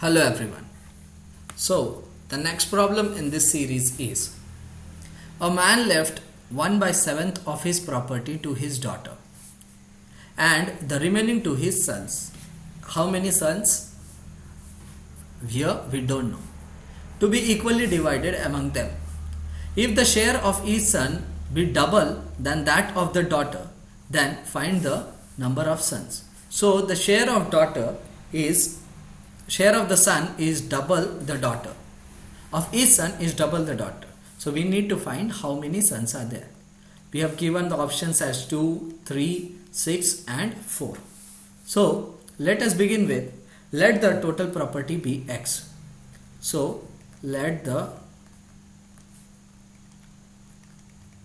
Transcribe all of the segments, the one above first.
Hello everyone. So the next problem in this series is a man left 1 by 7th of his property to his daughter and the remaining to his sons. How many sons? Here we don't know. To be equally divided among them. If the share of each son be double than that of the daughter, then find the number of sons. So the share of the son is double the daughter. Of each son is double the daughter. So we need to find how many sons are there. We have given the options as 2, 3, 6 and 4. So let us begin with let the total property be X. So let the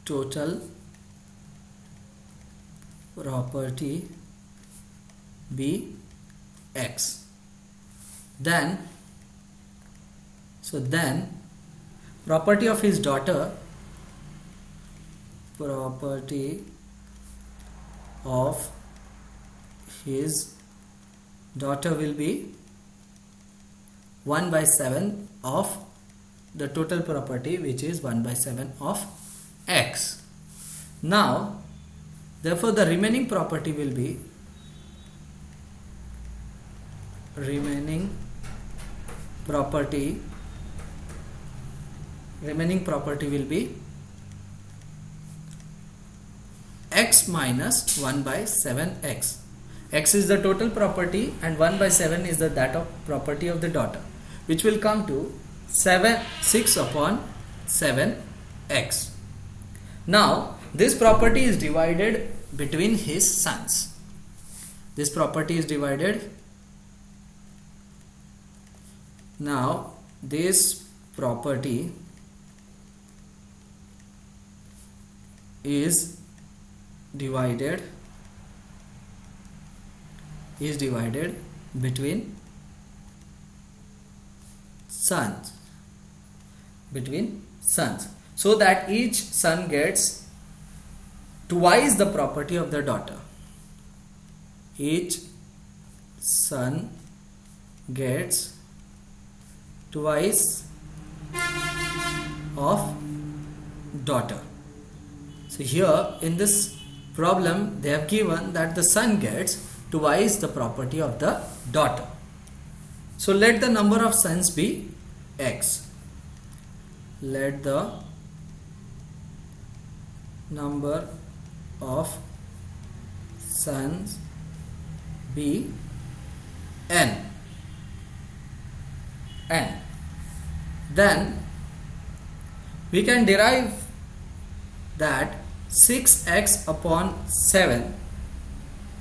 total property be X. Then property of his daughter will be 1 by 7 of the total property, which is 1 by 7 of X. Now therefore the remaining property will be X minus 1 by 7X. X is the total property and 1 by 7 is that of property of the daughter, which will come to 6 upon 7X. Now this property is divided between his sons. This property is divided. Now this property is divided between sons, so that each son gets twice the property of the daughter. Each son gets twice of daughter. So here in this problem they have given that the son gets twice the property of the daughter. So let the number of sons be X. Let the number of sons be N. Then we can derive that 6x upon 7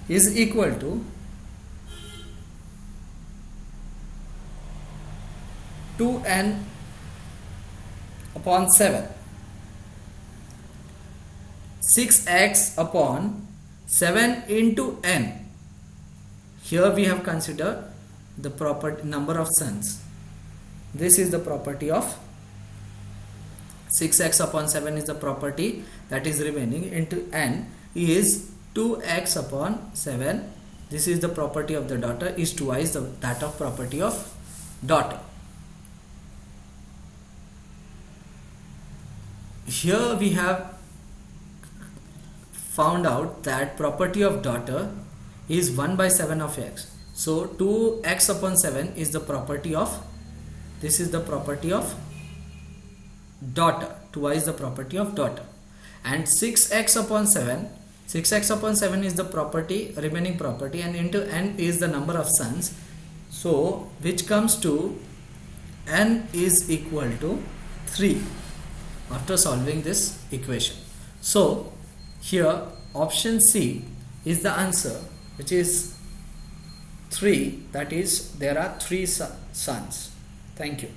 is equal to 2n upon 7. 6x upon 7 into n. Here we have considered the proper number of sons. This is the property of 6x upon 7 is the property that is remaining, into n is 2x upon 7. This is the property of the daughter, is twice that of property of daughter. Here we have found out that property of daughter is 1 by 7 of x. So 2x upon 7 is the property of, this is the property of daughter, twice the property of daughter. And 6x upon 7 is the property, remaining property, and into n is the number of sons, so which comes to n is equal to 3 after solving this equation. So here option C is the answer, which is 3, that is there are 3 sons. Thank you.